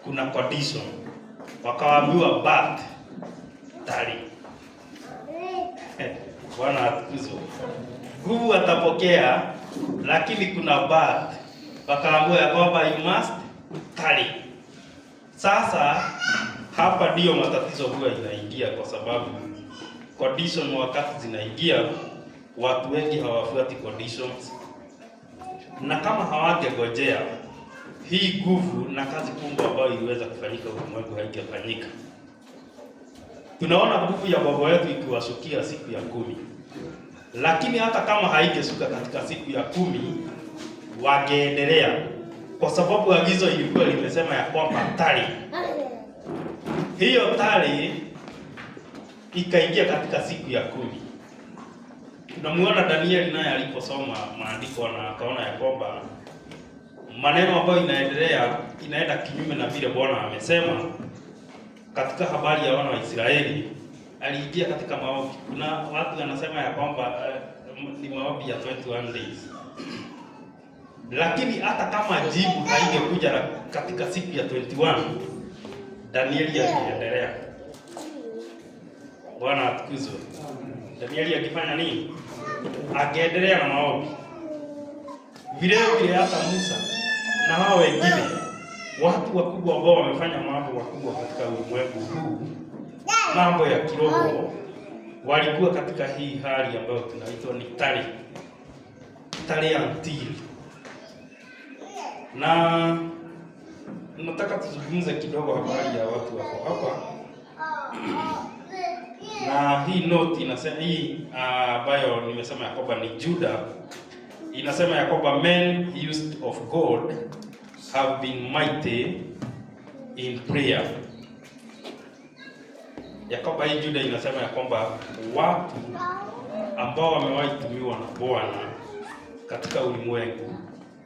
kuna condition. Wakaambiwa bath tari. Bwana atukuzwe. Nguvu atapokea, lakini kuna bath. Wakaambiwa ya kwamba you must tari. Sasa hapa ndio matatizo huwa inaingia, kwa sababu condition wakati zinaingia, watu wengi hawafuati conditions, na kama hawangegojea hii nguvu na kazi kubwa ambayo iliweza kufanyika ulimwengu haingefanyika. Tunaona nguvu ya baba yetu ikiwashukia siku ya 10, lakini hata kama haigeshuka katika siku ya 10 wangeendelea, kwa sababu agizo ilikuwa limesema ya kwamba tari. Hiyo tari ikaingia katika siku ya 10. Tunamuona Danieli naye aliposoma maandiko na akaona ya kwamba maneno ambayo inaenda kinyume na vile Bwana amesema katika habari ya wana wa Israeli. Aliingia katika maombi. Kuna watu wanasema ya kwamba ni maombi ya 21 days. Lakini hata kama jibu haingekuja katika siku ya 21, Danieli aliendelea. Bwana atukuzwe. Danieli akifanya nini? Angeendelea na maombi. Vile hata Musa na hao wengine, watu wakubwa ambao wamefanya mambo makubwa katika ulimwengu huu, mambo ya kiroho, walikuwa katika hii hali ambayo tunaitwa ni tari antili. Na nataka tuzungumze kidogo habari ya watu wako hapa. Na hii note inasema hii ambayo nimesema ya kwamba ni Juda, inasema ya kwamba men used of God have been mighty in prayer. Ya kwamba hii Juda inasema ya kwamba watu ambao wamewahi tumiwa na Bwana katika ulimwengu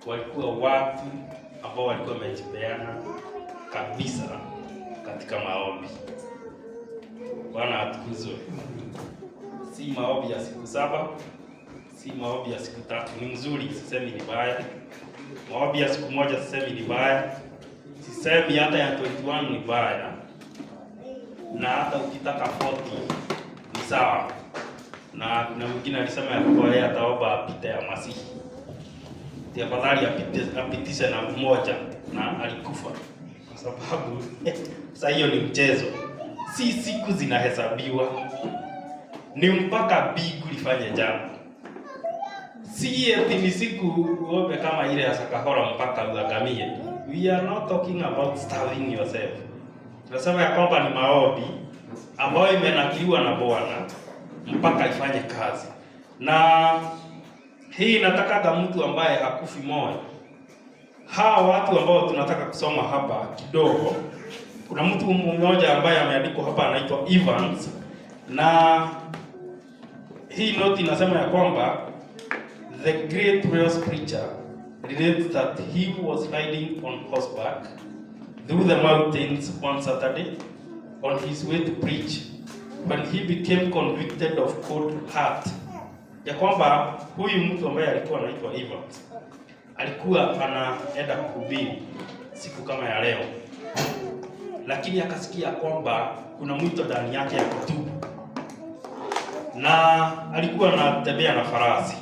walikuwa watu ambao walikuwa wamejipeana kabisa katika maombi. Bwana atukuzwe. Si maombi ya siku 7, si maombi ya siku 3. Ni mzuri, sisemi ni baya. Maombi ya siku 1 sisemi ni baya. Sisemi hata ya 21 ni baya. Na hata ukitaka 40 ni sawa. Na mwingine alisema ya kwamba yeye ataomba apite ya Masihi. Tafadhali apitishe na mmoja, na alikufa. Kwa sababu sasa hiyo ni mchezo. Si siku zinahesabiwa, ni mpaka bigu lifanye jambo. Si eti ni siku uombe kama ile ya Sakahora mpaka uangamie. We are not talking about starving yourself. Tunasema ya kwamba ni maombi ambayo imenakiliwa na Bwana mpaka ifanye kazi. Na hii inataka mtu ambaye hakufi moyo. Hawa watu ambao tunataka kusoma hapa kidogo, kuna mtu mmoja ambaye ameandikwa hapa anaitwa Evans, na hii note inasema ya kwamba the great Welsh preacher relates that he was riding on horseback through the mountains one Saturday on his way to preach when he became convicted of cold heart. Ya kwamba huyu mtu ambaye alikuwa anaitwa Evans alikuwa anaenda kuhubiri siku kama ya leo, lakini akasikia kwamba kuna mwito ndani yake ya kutubu, na alikuwa anatembea na farasi.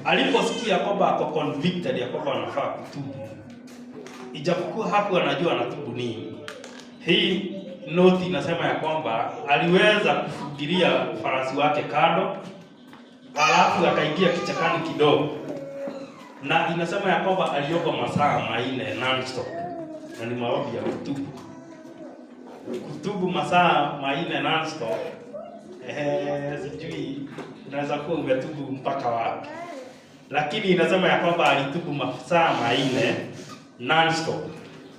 Aliposikia kwamba ako convicted ya kwamba anafaa kutubu, ijapokuwa hakuwa anajua anatubu nini, hii note inasema ya kwamba aliweza kufugilia farasi wake kando, alafu akaingia kichakani kidogo, na inasema ya kwamba aliomba masaa 4 non-stop. Na ni maombi ya kutubu masaa 4 non-stop. Sijui unaweza kuwa umetubu mpaka wapi, lakini inasema ya kwamba alitubu masaa 4 non-stop.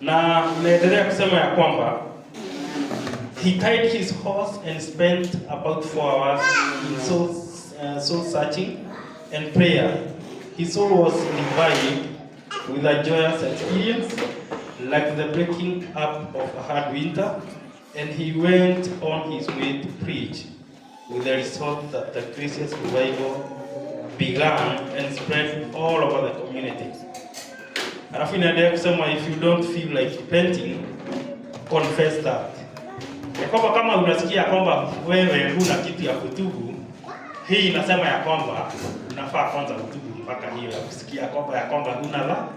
Na inaendelea kusema ya kwamba he tied his horse and spent about 4 hours in soul searching and prayer. His soul was revived with a joyous experience, like the breaking up of a hard winter, and he went on his way to preach, with the result that the gracious revival began and spread all over the community. Alafu inaendelea kusema if you don't feel like repenting, confess that. Ya kwamba kama unasikia kwamba wewe huna kitu ya kutubu, hii inasema ya kwamba unafaa kwanza kutubu mpaka hiyo ya kusikia kwamba huna dhambi.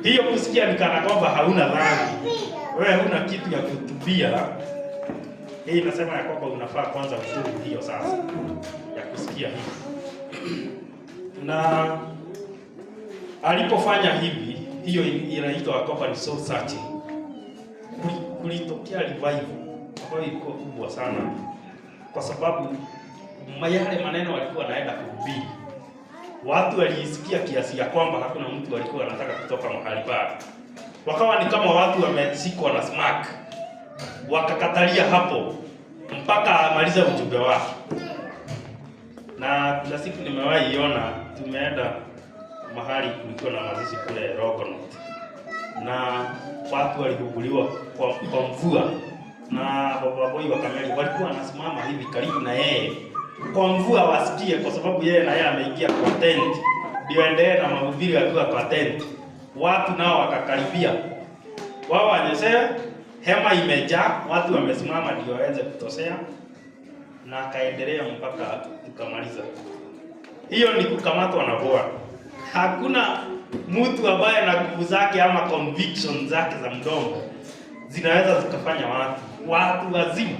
Hiyo kusikia ni kana kwamba hauna dhambi, wewe huna kitu ya kutubia. Hii inasema ya kwamba unafaa kwanza kutubu hiyo sasa ya kusikia hivi. Na alipofanya hivi, hiyo inaitwa kwamba ni soul searching. Kulitokea revival ambayo ilikuwa kubwa sana, kwa sababu yale maneno walikuwa wanaenda kuhubiri, watu walisikia kiasi ya kwamba hakuna mtu alikuwa anataka kutoka mahali pale. Wakawa ni kama watu wamesikwa na smack, wakakatalia hapo mpaka amaliza ujumbe wake. Na kila siku nimewahi iona, tumeenda mahali kulikuwa na mazishi kule Rogonot, na watu walihubiriwa kwa mvua, na baba boy wa kamera walikuwa wanasimama hivi karibu na yeye kwa mvua wasikie, kwa sababu yeye na yeye ameingia kwa tent ndio endelee na mahubiri akiwa kwa tent. Watu nao wakakaribia, wao wanyeshe, hema imejaa, watu wamesimama ndio waweze kutosea, na akaendelea mpaka tukamaliza. Hiyo ni kukamatwa na Bwana. Hakuna mtu ambaye na nguvu zake ama conviction zake za mdomo zinaweza zikafanya watu wazima,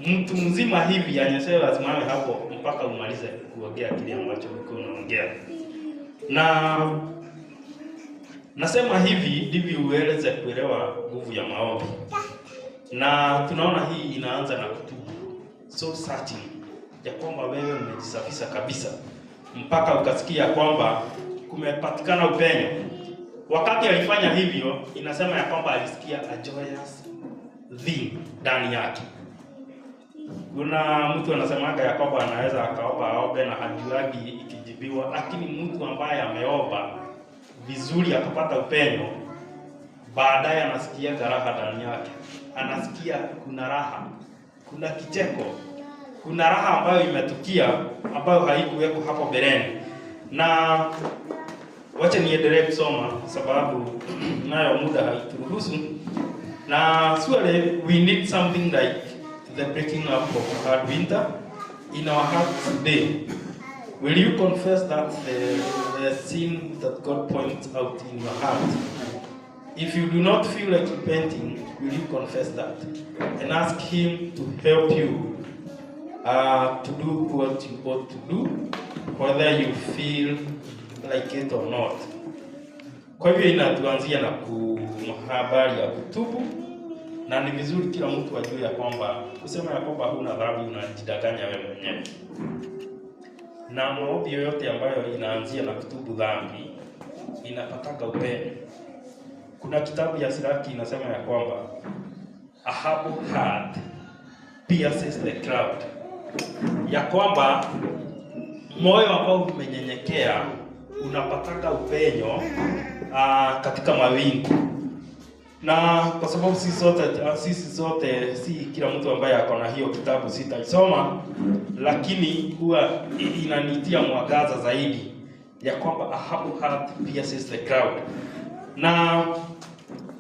mtu mzima hivi anyeshewe asimame hapo mpaka umalize kuongea kile ambacho ulikuwa unaongea. Na nasema hivi ndivyo uweze kuelewa nguvu ya maombi. Na tunaona hii inaanza na kutubu, soul searching, ya kwamba wewe umejisafisha kabisa mpaka ukasikia kwamba kumepatikana upenyo. Wakati alifanya hivyo, inasema ya kwamba alisikia a joyous thing ndani yake. Kuna mtu anasemaga ya kwamba anaweza akaomba aombe na hajuagi ikijibiwa, lakini mtu ambaye ameomba vizuri akapata upenyo, baadaye anasikia raha ndani yake. Anasikia kuna raha, kuna kicheko, kuna raha ambayo imetukia ambayo haikuweko hapo mbeleni. Na wacha niendelee kusoma sababu nayo muda haituruhusu. Na surely we need something like the breaking up of hard winter in our hearts today. Will you confess that the sin that God points out in your heart? If you do not feel like repenting, will you confess that and ask Him to help you to do what you ought to do, whether you feel like it or not? Kwa hivyo inatuanzia na habari ya kutubu, na ni vizuri kila mtu ajue ya kwamba kusema ya kwamba huna dhambi unajidanganya wewe mwenyewe. Na maombi yoyote ambayo inaanzia na kutubu dhambi inapataka upenyo. Kuna kitabu ya Siraki inasema ya kwamba a humble heart pierces the cloud, ya kwamba moyo ambao umenyenyekea unapataka upenyo katika mawingu. Na kwa sababu sisi sote si kila mtu ambaye ako na hiyo kitabu sitaisoma, lakini huwa inanitia mwangaza zaidi ya kwamba a humble heart pierces the cloud. Na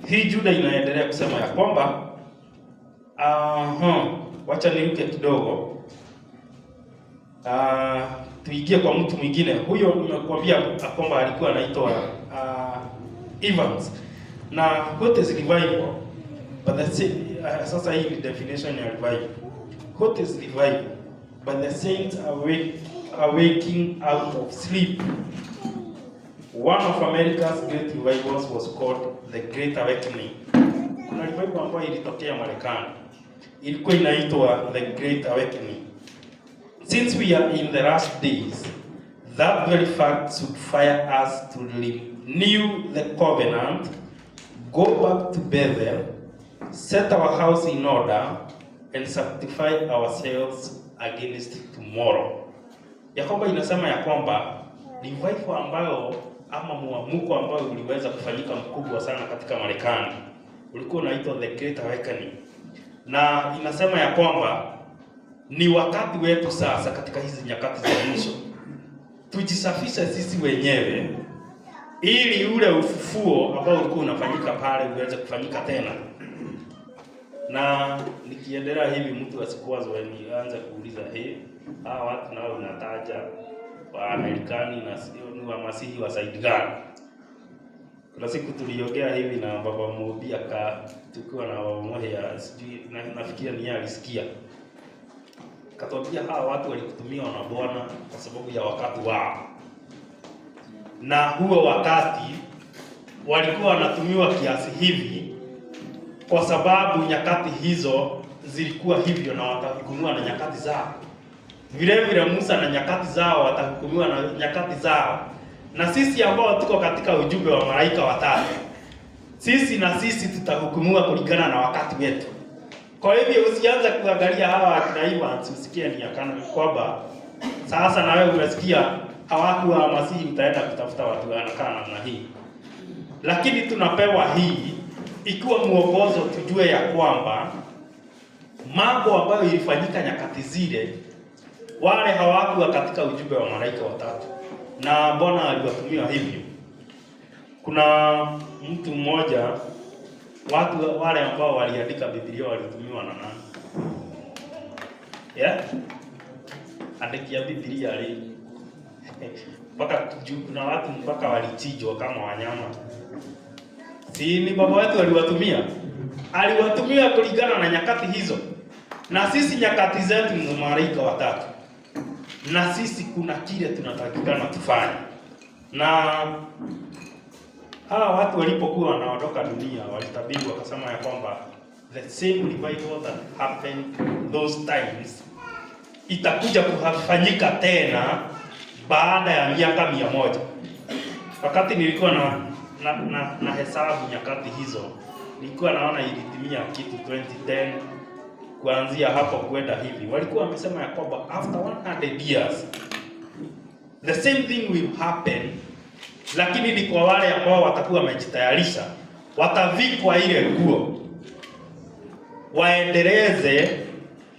hii Juda inaendelea kusema ya kwamba wacha niruke kidogo, tuingie kwa mtu mwingine. Huyo nimekuambia kwamba alikuwa anaitwa Evans. Na what is revival? But sasa hii ni definition ya revival. What is revival? But the saints are waking out of sleep. One of America's great revivals was called the Great Awakening. Kuna revival ambayo ilitokea Marekani, ilikuwa inaitwa the Great Awakening. Since we are in the last days, that very fact should fire us to renew the covenant, go back to Bethel, set our house in order, and sanctify ourselves against tomorrow. Ya kwamba inasema ya kwamba revival ambayo ama muamuko ambao uliweza kufanyika mkubwa sana katika Marekani ulikuwa unaitwa the Great Awakening. Na inasema ya kwamba ni wakati wetu sasa katika hizi nyakati za mwisho tujisafishe sisi wenyewe ili ule ufufuo ambao ulikuwa unafanyika pale uweze kufanyika tena. Na nikiendelea hivi mtu asikuwazo nianze kuuliza hawa watu nao unataja wa Amerikani na ni wa Masihi wa side gani? Kuna siku tuliongea hivi na baba Mobi tukiwa na baba Moya, sijui nafikiria ni yeye alisikia. Katwambia hawa watu walikutumia na Bwana kwa sababu ya wakati wao. Na huo wakati walikuwa wanatumiwa kiasi hivi kwa sababu nyakati hizo zilikuwa hivyo na watahukumiwa na nyakati zao. Vile vile Musa na nyakati zao watahukumiwa na nyakati zao. Na sisi ambao tuko katika ujumbe wa malaika watatu, sisi tutahukumiwa kulingana na wakati wetu. Kwa hivyo usianze kuangalia hawa akina Evans usikie ni akana kwamba sasa na wewe umesikia hawakuwa Masihi utaenda kutafuta watu wanakaa namna hii. Lakini tunapewa hii ikiwa muongozo tujue ya kwamba mambo ambayo ilifanyika nyakati zile wale hawakuwa katika ujumbe wa malaika watatu. Na Bwana aliwatumia hivyo. Kuna mtu mmoja, watu wale ambao waliandika Biblia walitumiwa na nani? Andikia Biblia mpaka kuna watu mpaka walichinjwa kama wanyama. Si ni baba wetu aliwatumia? Aliwatumia kulingana na nyakati hizo. Na sisi nyakati zetu ni malaika watatu. Na sisi kuna kile tunatakikana tufanye. Na hawa watu walipokuwa wanaondoka dunia walitabiri wakasema ya kwamba the same revival that happened those times itakuja kufanyika tena baada ya miaka 100. Wakati nilikuwa na hesabu nyakati hizo, nilikuwa naona ilitimia kitu 2010 kuanzia hapo kwenda hivi. Walikuwa wamesema ya kwamba after 100 years the same thing will happen, lakini ni kwa wale ambao watakuwa wamejitayarisha, watavikwa ile nguo, waendeleze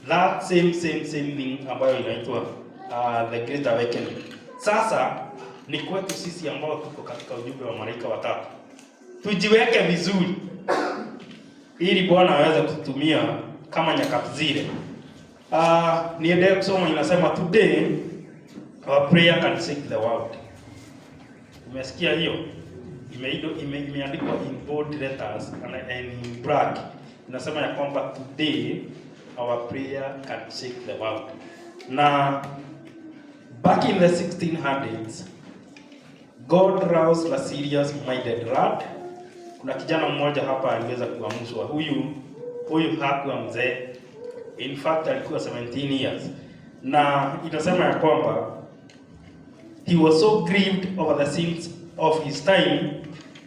that same thing ambayo inaitwa the Great Awakening. Sasa ni kwetu sisi ambao tuko katika ujumbe wa malaika watatu, tujiweke vizuri ili Bwana aweze kutumia kama nyakati zile. Niendelee kusoma, inasema today our prayer can shake the world. Umesikia hiyo? Imeandikwa in bold letters and in black. Inasema ya kwamba today our prayer can shake the world. Na back in the 1600s, God roused a serious minded lad. Kuna kijana mmoja hapa aliweza kuamshwa. Huyu hakuwa mzee. In fact alikuwa 17 years. Na inasema ya kwamba he was so grieved over the sins of his time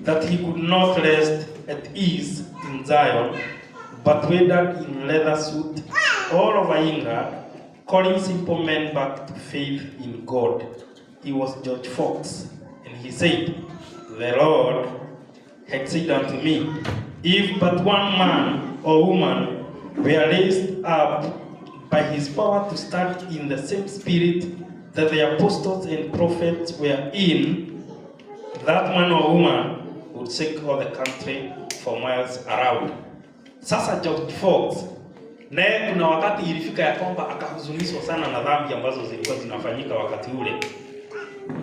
that he could not rest at ease in Zion, but waded in leather suit all over England, calling simple men back to faith in God. He was George Fox, and he said, "The Lord had said unto me, if but one man or woman were raised up by his power to stand in the same spirit that the apostles and prophets were in, that man or woman would shake all the country for miles around." Sasa George Fox naye kuna wakati ilifika ya kwamba akahuzunishwa sana na dhambi ambazo zilikuwa zinafanyika wakati ule,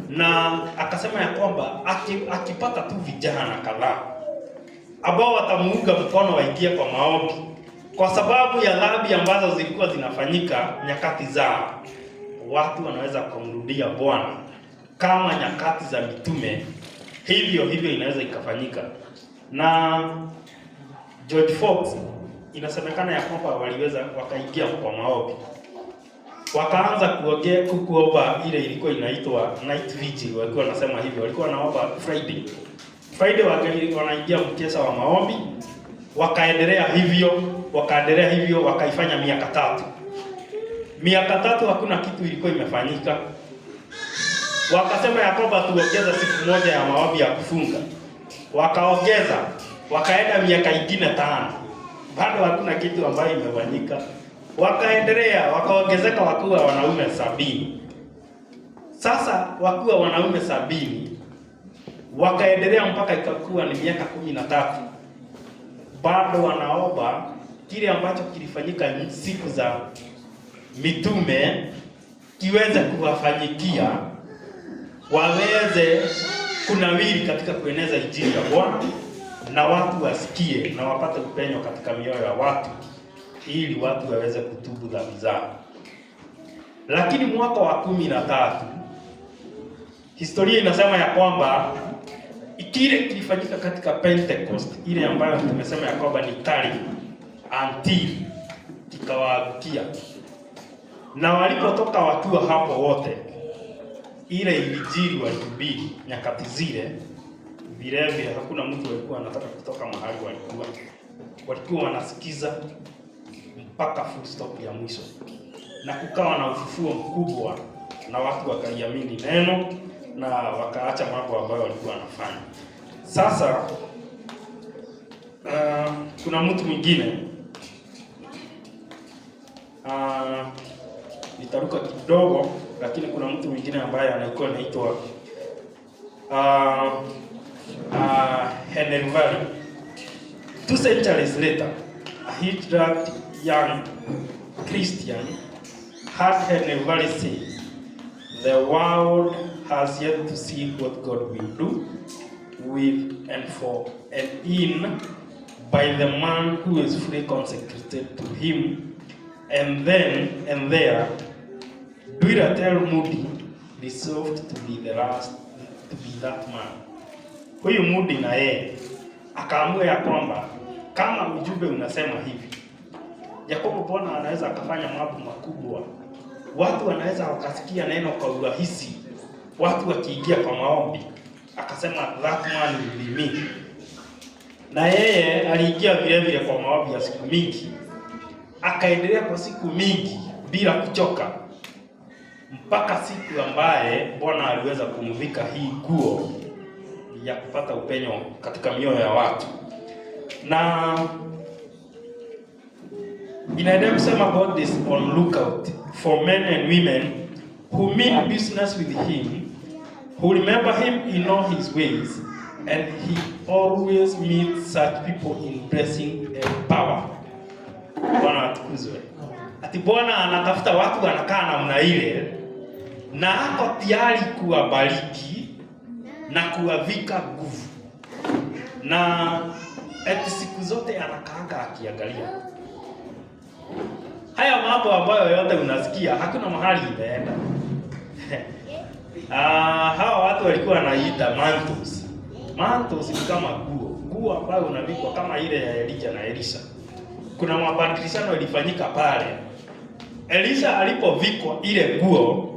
na akasema ya kwamba akipata tu vijana kadhaa ambao watamuunga mkono waingie kwa maombi kwa sababu ya dhambi ambazo zilikuwa zinafanyika nyakati zao, watu wanaweza kumrudia Bwana kama nyakati za mitume. Hivyo inaweza ikafanyika. Na George Fox inasemekana ya kwamba waliweza wakaingia kwa maombi, wakaanza kuomba ile ilikuwa inaitwa night vigil. Walikuwa wanasema hivyo, walikuwa wanaomba Friday wanaingia mkesha wa maombi, wakaendelea hivyo wakaifanya miaka tatu hakuna kitu ilikuwa imefanyika. Wakasema ya kwamba tuongeza siku moja ya maombi ya kufunga, wakaongeza, wakaenda miaka ingine 5, bado hakuna kitu ambayo imefanyika. Wakaendelea, wakaongezeka wakuwa wanaume 70. Sasa wakiwa wanaume 70 wakaendelea mpaka ikakuwa ni miaka 13, bado wanaomba kile ambacho kilifanyika siku za mitume kiweze kuwafanyikia, waweze kunawiri katika kueneza injili ya Bwana na watu wasikie na wapate upenyo katika mioyo ya watu, ili watu waweze kutubu dhambi zao. Lakini mwaka wa 13 historia inasema ya kwamba kile kilifanyika katika Pentecost, ile ambayo tumesema ya kwamba ni tari until kikawaangukia, na walipotoka wakiwa hapo wote, ile injili walihubiri nyakati zile, vile vile hakuna mtu alikuwa anataka kutoka mahali walikuwa wanasikiza mpaka full stop ya mwisho, na kukawa na ufufuo mkubwa na watu wakaiamini neno na wakaacha mambo ambayo walikuwa wanafanya. Sasa kuna mtu mwingine nitaruka kidogo, lakini kuna mtu mwingine ambaye anaikuwa anaitwa Henry Valley. 2 centuries later, a Hitler young Christian had Henry Valley say, "The world has yet to see what God will do with and for and in by the man who is fully consecrated to him." And then and there, Dwiratel Moody resolved to be the last to be that man. Huyu Moody na yeye akaamua ya kwamba kama ujumbe unasema hivi, Yakobo Bwana anaweza akafanya mambo makubwa, watu wanaweza wakasikia neno kwa urahisi, watu wakiingia kwa maombi, akasema that man will be me. Na yeye aliingia vile vile kwa maombi ya siku mingi, akaendelea kwa siku mingi bila kuchoka, mpaka siku ambaye Bwana aliweza kumvika hii nguo ya kupata upenyo katika mioyo ya watu. Na inaendelea kusema God is on lookout for men and women who mean business with him, who remember him in all his ways, and he always meets such people in blessing and power. Bwana atukuzwe. Ati Bwana anatafuta watu wanakaa namna ile, na ako tayari kuwabariki na kuwavika nguvu, na eti siku zote anakaanga akiangalia haya mambo ambayo yote unasikia, hakuna mahali imeenda. Hawa watu walikuwa wanaita mantles. Mantles ni kama nguo ambayo unavikwa kama ile ya Elijah na Elisha. Kuna mabadilishano ilifanyika pale. Elisha alipovikwa ile nguo,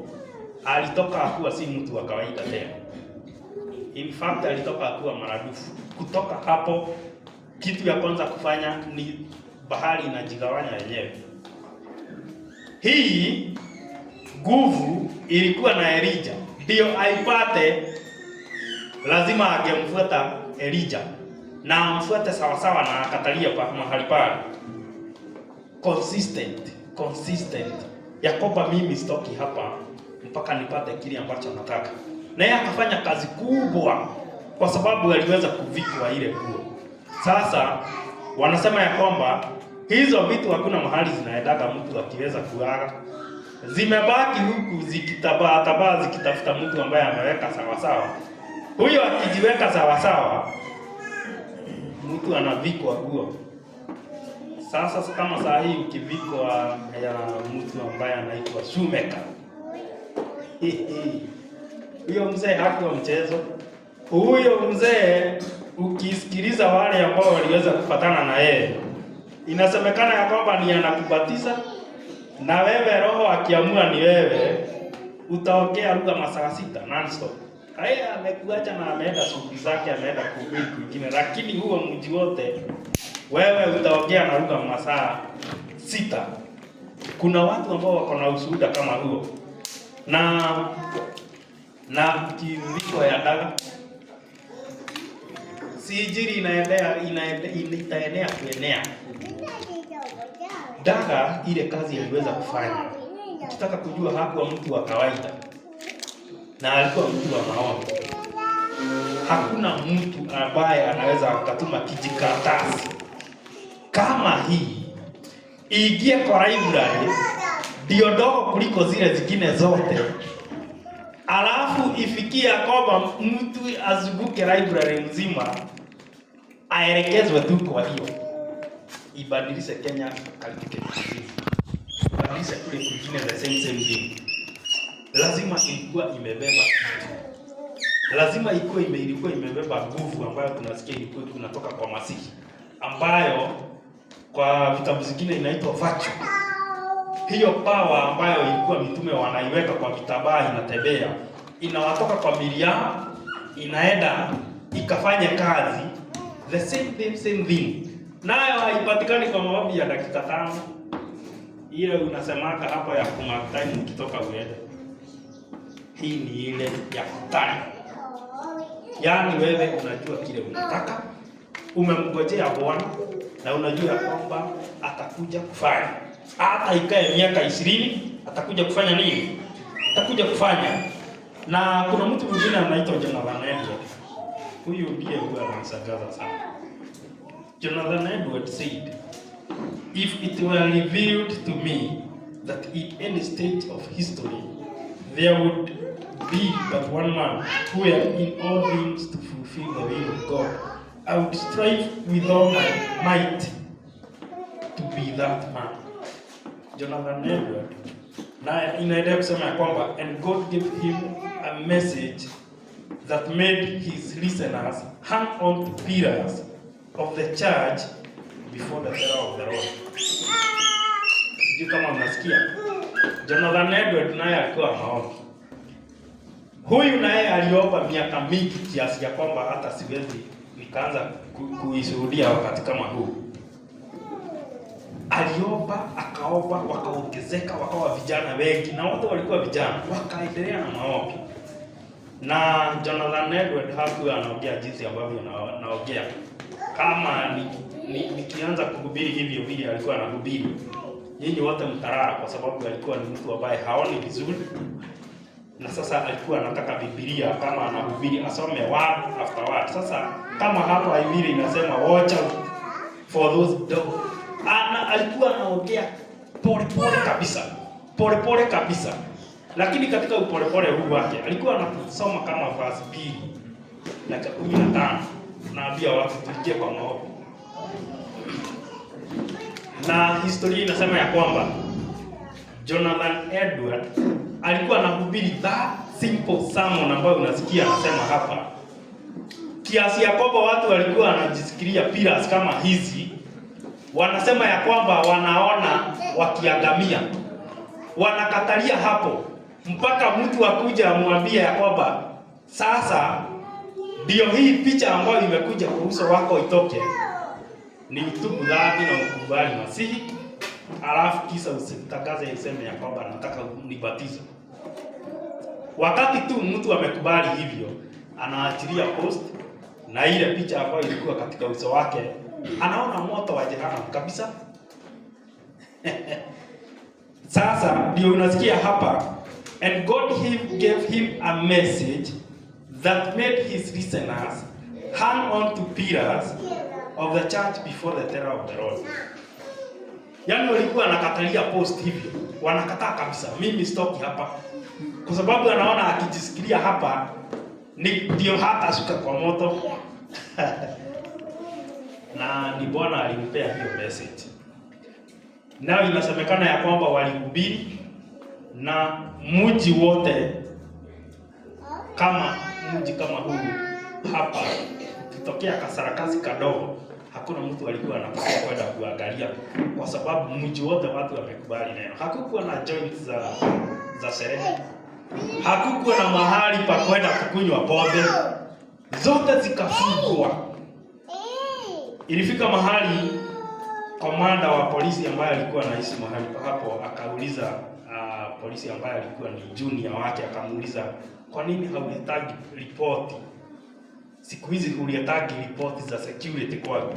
alitoka akuwa si mtu wa kawaida tena. In fact, alitoka akuwa maradufu. Kutoka hapo, kitu ya kwanza kufanya ni bahari inajigawanya yenyewe. Hii nguvu ilikuwa na Elijah, ndio aipate lazima angemfuata Elijah na amfuate sawa sawa, na akatalia kwa mahali pale. Consistent. Yakoba, mimi stoki hapa mpaka nipate kile ambacho nataka. Na yeye akafanya kazi kubwa kwa sababu aliweza kuvikwa ile nguo. Sasa wanasema ya kwamba hizo vitu hakuna mahali zinaendaga mtu akiweza kuaga. Zimebaki huku zikitabaa zikitafuta mtu ambaye ameweka sawa sawa. Huyo akijiweka sawa sawa, mtu anavikwa nguo. Sasa kama saa hii ukivikwa ya mtu ambaye anaitwa shoemaker, huyo mzee hakuwa mchezo. Huyo mzee ukisikiliza wale ambao waliweza kupatana na yeye, inasemekana ya kwamba ni anakubatiza, na wewe roho akiamua ni wewe, utaongea lugha masaa 6 non-stop. Haya, amekuacha na ameenda shughuli zake, ameenda kuhubiri kwingine, lakini huo mji wote wewe utaongea na lugha masaa 6. Kuna watu ambao wako na ushuhuda kama huo. Na kiliko ya daga si injili itaenea kuenea. Daga ile kazi aliweza kufanya. Ukitaka kujua hakuwa mtu wa kawaida. na alikuwa mtu wa maono. Hakuna mtu ambaye anaweza akatuma kijikaratasi kama hii iingie kwa library, ndio dogo kuliko zile zingine zote, alafu ifikia kwamba mtu azunguke library mzima aelekezwe tu. Kwa hiyo ibadilishe Kenya kalike ibadilishe kule kwingine the same thing. Lazima ilikuwa imebeba, lazima ilikuwa imebeba nguvu ambayo tunasikia ilikuwa tunatoka kwa Masihi, ambayo kwa vitabu zingine inaitwa virtue. Hiyo power ambayo ilikuwa mitume wanaiweka kwa vitabaa, inatembea, inawatoka kwa Miriam, inaenda ikafanya kazi the same thing. Nayo haipatikani kwa maombi ya dakika 5 ile unasemaka hapa ya kumaktai ukitoka uende. Hii ni ile ya kutani, yaani wewe unajua kile unataka, umemngojea Bwana na unajua kwamba atakuja kufanya. Hata ikae miaka 20 atakuja kufanya nini? Atakuja kufanya. Na kuna mtu mwingine anaitwa Jonathan Edwards. Huyu ndiye huwa anasagaza sana. Jonathan Edwards said, "If it were revealed to me that in any stage of history there would be but one man who had in all things to fulfill the will of God, I would strive with all my might to be that man." Jonathan Edwards na inaendelea kusema kwamba and God gave him a message that made his listeners hang on to pillars of the church before the terror of the Lord. Sijui kama unasikia. Jonathan Edwards naye alikuwa maombi. Huyu naye aliomba miaka mingi kiasi ya kwamba hata siwezi nikaanza kuishuhudia wakati kama huu. Aliomba, akaomba, wakaongezeka, wakawa vijana wengi, na wote walikuwa vijana, wakaendelea na maombi. Na Jonathan Edwards hapo anaongea jinsi ambavyo anaongea. Kama nikianza kuhubiri hivyo vile alikuwa anahubiri, nyinyi wote mtarara, kwa sababu alikuwa ni mtu ambaye haoni vizuri. Na sasa alikuwa anataka Biblia kama anahubiri asome word after word. Sasa kama hapa Biblia inasema watch out for those dogs, alikuwa anaongea pole kabisa, lakini katika upole huu wake alikuwa anasoma kama verse 2 na 15, naambia watu tuingie kwa maombi. Na historia inasema ya kwamba Jonathan Edwards alikuwa anahubiri that simple sermon ambayo unasikia anasema hapa, kiasi ya kwamba watu walikuwa wanajisikiria pillars kama hizi, wanasema ya kwamba wanaona wakiangamia, wanakatalia hapo mpaka mtu akuja amwambie ya kwamba sasa ndio hii picha ambayo imekuja kwa uso wako itoke, ni utubu dhambi na ukubali Masihi, alafu kisa usitangaze useme ya kwamba nataka nibatizo. Wakati tu mtu amekubali hivyo, anaachilia post na ile picha ambayo ilikuwa katika uso wake, anaona moto wa jehanamu kabisa. Sasa ndio unasikia hapa, and God gave him a message that made his listeners hang on to pillars of the church before the terror of the Lord. Yaani walikuwa wanakatalia post hivyo, wanakataa kabisa, mimi stoki hapa, kwa sababu anaona akijisikilia hapa ndio hata shuka kwa moto. Na ni Bwana alimpea hiyo message. Nao inasemekana ya kwamba walihubiri na mji wote, kama mji kama huu hapa, kitokea kasarakasi kadogo, hakuna mtu alikuwa anataka kwenda kuangalia, kwa sababu mji wote watu wamekubali neno. Hakukuwa na joints za sherehe, hakukuwa na mahali pa kwenda kukunywa pombe, zote zikafungwa. Ilifika mahali komanda wa polisi ambaye alikuwa anaishi mahali hapo akauliza polisi ambaye alikuwa ni junior wake, akamuuliza, kwa nini hauletaji ripoti? Siku hizi huletaji ripoti za security kwako?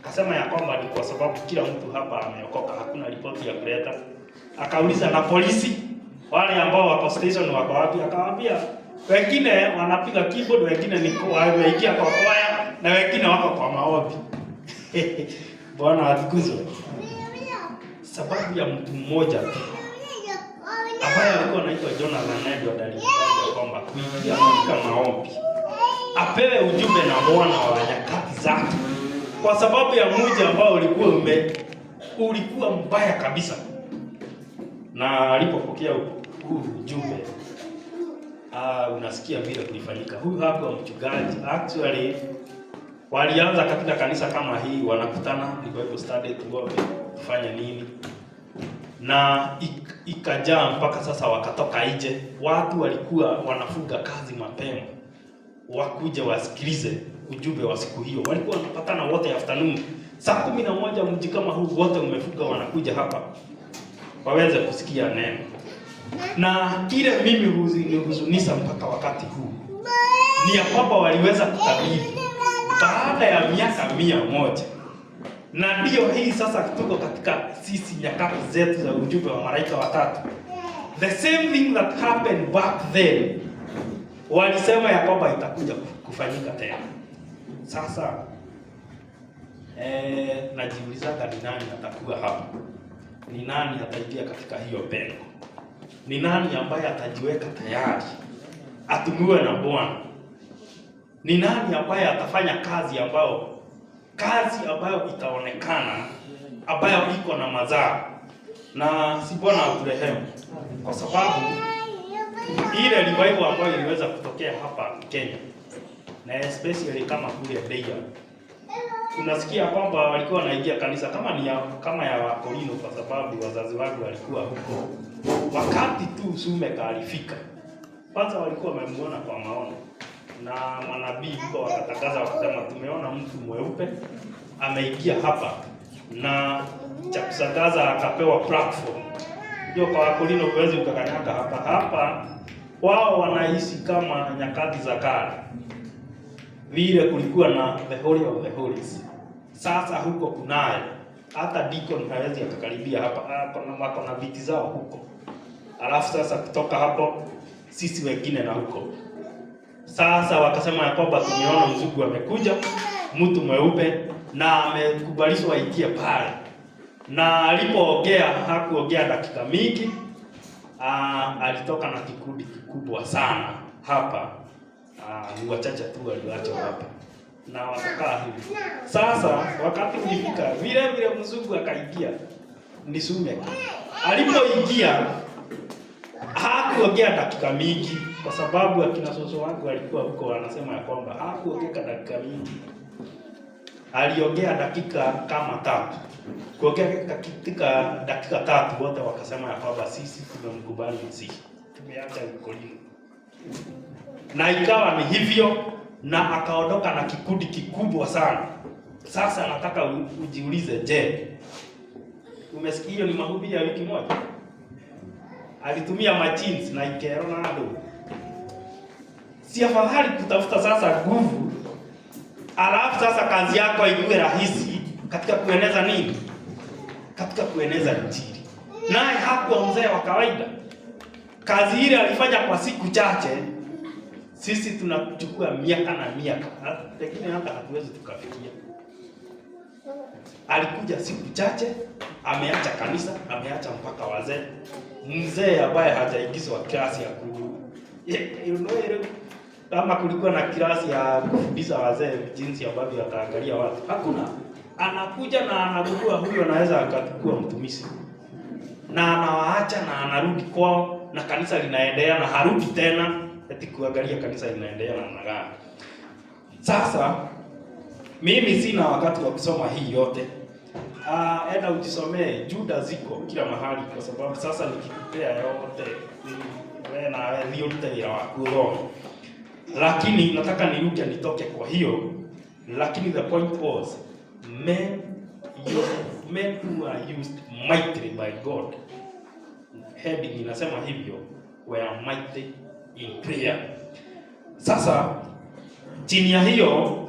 Akasema ya kwamba ni kwa sababu kila mtu hapa ameokoka, hakuna ripoti ya kuleta. Akauliza, na polisi wale ambao wako station wako wapi? Akamwambia wengine wanapiga keyboard, wengine ni wameingia kwa kwaya, na wengine wako kwa maombi. Bwana atukuzwe. Sababu ya mtu mmoja tu ambaye alikuwa anaitwa Jonathan Edward alifanya kwamba kuingia katika maombi apewe ujumbe na Bwana wa nyakati zake, kwa sababu ya mmoja ambao ulikuwa mbaya kabisa. Na alipopokea huu ujumbe, unasikia vile kulifanyika. Huyu hapa mchungaji actually walianza katika kanisa kama hii, wanakutana ni Bible study, tufanye nini, na ikajaa mpaka sasa wakatoka nje. Watu walikuwa wanafunga kazi mapema wakuja wasikilize ujumbe wa siku hiyo. Walikuwa wanapatana wote afternoon saa 11, mji kama huu wote umefunga, wanakuja hapa waweze kusikia neno. Na kile mimi huzunisha mpaka wakati huu ni ya kwamba waliweza kutabiri baada ya miaka 100. Na ndio hii sasa tuko katika sisi nyakati zetu za ujumbe wa malaika watatu. The same thing that happened back then, walisema ya kwamba itakuja kufanyika tena. Sasa najiulizaga ni nani atakuwa hapa? Ni nani ataingia katika hiyo pengo? Ni nani ambaye atajiweka tayari atumiwe na Bwana? Ni nani ambaye atafanya kazi ambayo itaonekana, ambayo iko na mazao? Na si Bwana aturehemu, kwa sababu ile revival ambayo iliweza kutokea hapa Kenya, na especially kama kule Deia, unasikia kwamba walikuwa wanaingia kanisa kama ya Wakorino, kwa sababu wazazi wangu walikuwa huko. Wakati tu Sumeka alifika, kwanza walikuwa wamemuona kwa maono, na manabii huko wakatangaza wakasema, tumeona mtu mweupe ameingia hapa, na cha kusangaza akapewa platform. Ndio kwa Wakorino huwezi ukakanyaga hapa. Wao wanaishi kama nyakati za kale, vile kulikuwa na the holy of the holies. Sasa huko kunaye hata deacon hawezi akakaribia hapa, wako na viti zao huko. Alafu sasa kutoka hapo sisi wengine na huko. Sasa wakasema ya kwamba tumeona mzungu amekuja, mtu mweupe, na amekubalishwa aingie pale. Na alipoongea hakuongea dakika mingi, alitoka na kikundi kikubwa sana hapa. Ni wachache tu walioacha hapa na watakaa hivi. Sasa wakati ulifika, vile mzungu akaingia, ni Sumeka. Alipoingia hakuongea dakika mingi, kwa sababu akina soso wangu walikuwa huko wanasema ya kwamba hakuongea dakika mingi. Aliongea dakika kama 3. Kuongea katika dakika 3 wote wakasema ya kwamba sisi tumemkubali Masihi, tumeacha ukoloni. Na ikawa ni hivyo, na akaondoka na kikundi kikubwa sana. Sasa nataka ujiulize, je, umesikia hiyo ni mahubiri ya wiki moja? Alitumia machines na ikero na ado. Si afadhali kutafuta sasa nguvu, alafu sasa kazi yako iwe rahisi katika kueneza nini? Katika kueneza Injili. Naye hakuwa mzee wa kawaida. Kazi ile alifanya kwa siku chache. Sisi tunachukua miaka na miaka, lakini hata hatuwezi tukafikia. Alikuja siku chache, ameacha kanisa, ameacha mpaka wazee. Mzee ambaye hajaingizwa klasi ya kama kulikuwa na klasi ya kufundisha wazee jinsi ambavyo ataangalia watu, hakuna. Anakuja na anagundua huyo anaweza akakuwa mtumishi, na anawaacha na anarudi kwao, na kanisa linaendelea, na harudi tena eti kuangalia kanisa linaendelea na namna gani. Sasa mimi sina wakati wa kusoma hii yote. Enda ujisomee, Juda ziko kila mahali, kwa sababu sasa nikikupea yote wewe na wewe yote ya wakuroho. Lakini nataka nirudi nitoke kwa hiyo. Lakini the point was, men who are used mightily by God, heading inasema hivyo, were mighty in prayer. Sasa chini ya hiyo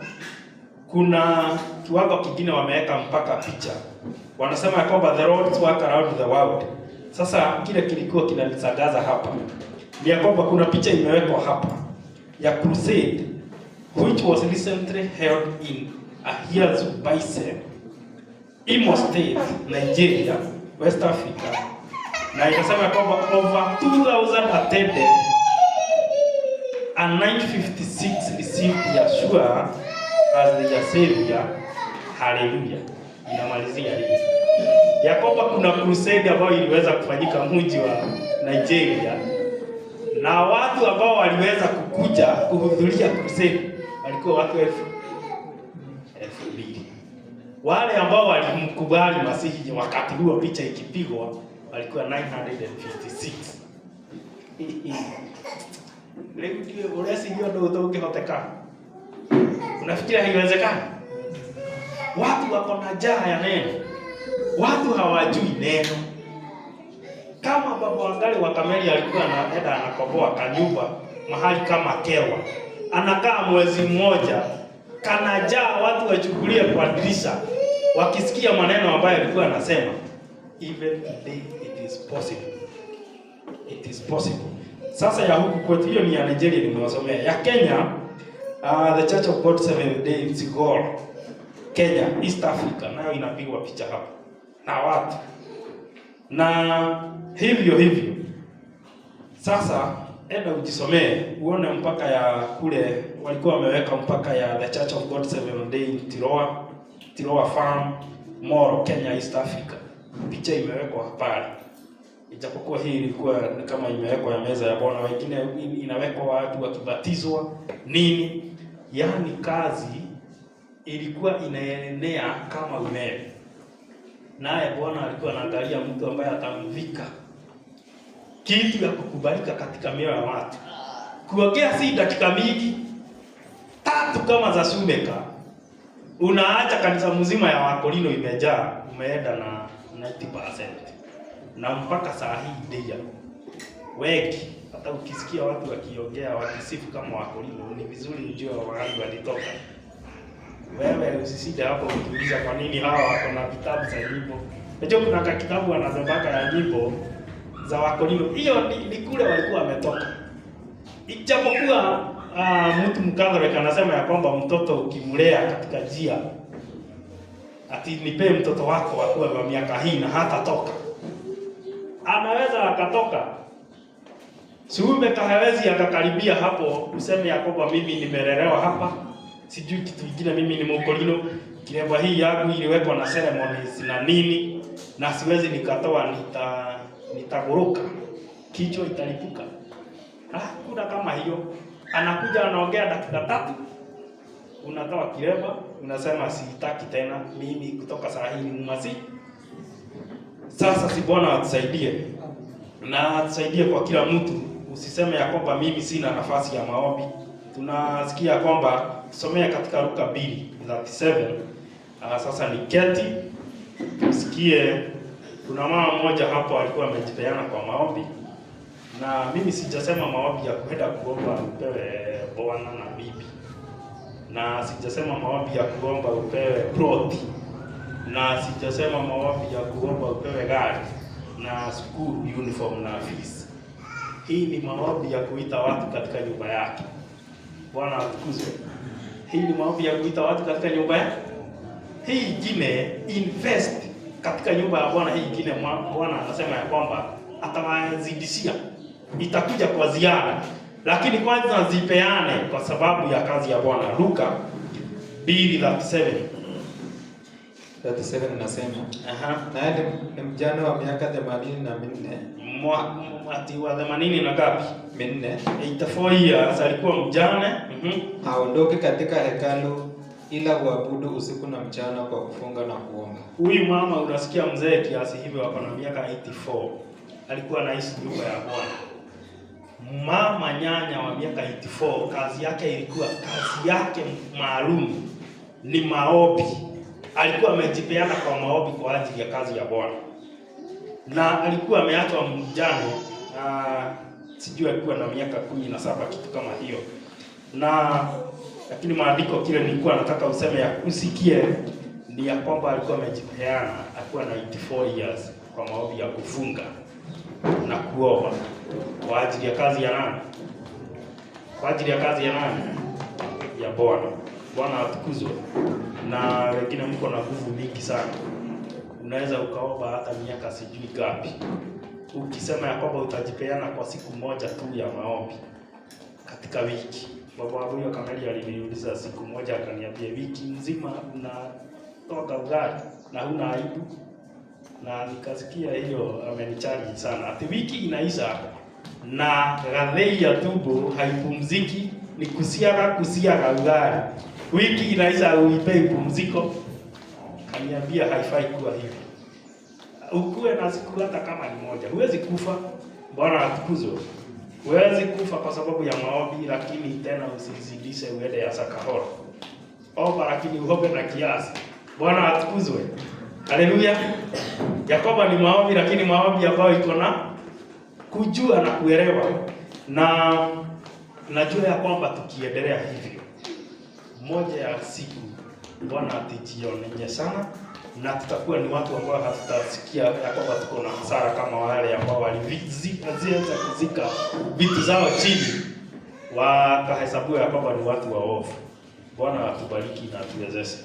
kuna kiwango kingine wameweka mpaka picha. Wanasema ya kwamba the Lord's work around the world. Sasa kile kilikuwa kinanisagaza hapa ni ya kwamba kuna picha imewekwa hapa ya crusade which was recently held in Ahia's Baise, Imo State, Nigeria, West Africa, na inasema kwamba over 2,000 attended and 956 received Yeshua as their savior. Hallelujah. Inamalizia hivi ya kwamba kuna crusade ambayo iliweza kufanyika mji wa Nigeria, na watu ambao waliweza kukuja kuhudhuria crusade walikuwa watu 2,000. Wale ambao walimkubali Masihi wakati huo picha ikipigwa walikuwa 956. Leo ndio urasi hiyo ndio ungehoteka. Unafikiria haiwezekani? Watu wako na njaa ya neno. Watu hawajui neno. Kama baba wangali wa Kameli alikuwa anaenda anakoboa kanyumba mahali kama Kewa, anakaa mwezi mmoja, kanajaa watu wachukulie kwa dirisha wakisikia maneno ambayo alikuwa anasema. Even today it is possible. It is possible. Sasa ya huku kwetu, hiyo ni ya Nigeria nimewasomea. Ya Kenya, the Church of God Seventh Day in Sigor, Kenya, East Africa, nayo inapigwa picha hapa na watu. Na hivyo. Sasa enda ujisomee uone mpaka ya kule walikuwa wameweka mpaka ya the Church of God Seventh Day in Tiroa Farm, Moro, Kenya, East Africa. Picha imewekwa pale. Ijapokuwa hii ilikuwa ni kama imewekwa ya meza ya Bwana, wengine inawekwa watu wakibatizwa nini. Yaani kazi ilikuwa inaenea kama umeme. Naye Bwana alikuwa anaangalia mtu ambaye atamvika kitu ya kukubalika katika mioyo ya watu. Kuongea si dakika mingi 3 kama za Shumeka, unaacha kanisa mzima ya Wakorino imejaa, umeenda na 90%. Na mpaka saa hii ndia wengi, hata ukisikia watu wakiongea wakisifu kama Wakorino, ni vizuri ujue waangu walitoka. Wewe usisite hapo ukiuliza kwa nini hawa wako na vitabu za nyimbo. Unajua kuna kitabu anazobaka ya nyimbo za Wakorino. Hiyo ni kule walikuwa wametoka. Ijapokuwa mtu Mkatoliki anasema ya kwamba mtoto ukimlea katika njia, ati nipe mtoto wako akuwe wa miaka hii na hata toka. Anaweza akatoka. Siume kahawezi akakaribia hapo useme ya kwamba mimi nimelelewa hapa. Sijui kitu kingine, mimi ni Mkorino, kiremba hii yangu iliwekwa na ceremonies na nini, na siwezi nikatoa, nitagoroka, kichwa italipuka. Kuna kama hiyo. Anakuja anaongea dakika 3, unatoa kiremba, unasema sitaki tena, mimi kutoka saa hii ni mumasi. Sasa si Bwana atusaidie. Na atusaidie kwa kila mtu, usiseme ya kwamba mimi sina nafasi ya maombi. Tunasikia kwamba tusomea katika Luka 2:37. Sasa ni keti tusikie. Kuna mama mmoja hapo alikuwa amejipeana kwa maombi, na mimi sijasema maombi ya kwenda kuomba upewe bwana na bibi, na sijasema maombi ya kuomba upewe plot, na sijasema maombi ya kuomba upewe gari na school uniform na fees. Hii ni maombi ya kuita watu katika nyumba yake. Bwana atukuzwe. Hii ni maombi ya kuita watu katika nyumba yake. Hii ingine invest katika nyumba ya Bwana. Hii ingine Bwana anasema ya kwamba atawazidishia, itakuja kwa ziada, lakini kwanza zipeane kwa sababu ya kazi ya Bwana. Luka 2:37 nasema naye ni mjane wa miaka 84. Ati wa 80 na ngapi? 4. 84 years alikuwa mjane. Haondoke katika hekalu ila kuabudu usiku na mchana kwa kufunga na kuomba. Huyu mama unasikia mzee kiasi hivyo, hapa na miaka 84, alikuwa anaishi nyumba ya Bwana. Mama nyanya wa miaka 84, kazi yake maalum ni maombi. Alikuwa amejipeana kwa maombi kwa ajili ya kazi ya Bwana. Na alikuwa ameachwa mjane, sijui alikuwa na miaka 17 kitu kama hiyo. Lakini maandiko kile nilikuwa nataka useme ya kusikie ni ya kwamba alikuwa amejipeana, alikuwa na 84 years kwa maombi ya kufunga na kuomba kwa ajili ya kazi ya nani? kwa ajili ya kazi ya nani? Ya Bwana. Bwana atukuzwe. Na wengine mko na nguvu mingi sana, unaweza ukaomba hata miaka sijui ngapi, ukisema ya kwamba utajipeana kwa siku moja tu ya maombi katika wiki. Baba huyo Kameli aliniuliza siku moja, akaniambia wiki nzima unatoka ugali na huna aibu, na nikasikia hiyo amenichallenge sana. Ati wiki inaisha na gathei ya tumbo haipumziki, ni kusiaga ugali. Wiki inaisha uipei pumziko. Kaniambia haifai kuwa hivi. Ukuwe na siku hata kama ni moja. Huwezi kufa. Bwana atukuzwe. Huwezi kufa kwa sababu ya maombi, lakini tena usizidishe uende ya sakahora. Omba lakini uombe na kiasi. Bwana atukuzwe. Haleluya. Yakobo ni maombi, lakini maombi ambayo iko na kujua na kuelewa. Na najua ya kwamba tukiendelea hivyo, moja ya siku Bwana atijionye sana, na tutakuwa ni watu ambao hatutasikia ya kwamba tuko na hasara kama wale ambao walizianza kuzika vitu zao chini, wakahesabiwa ya kwamba ni watu waovu. Bwana atubariki na atuwezeshe.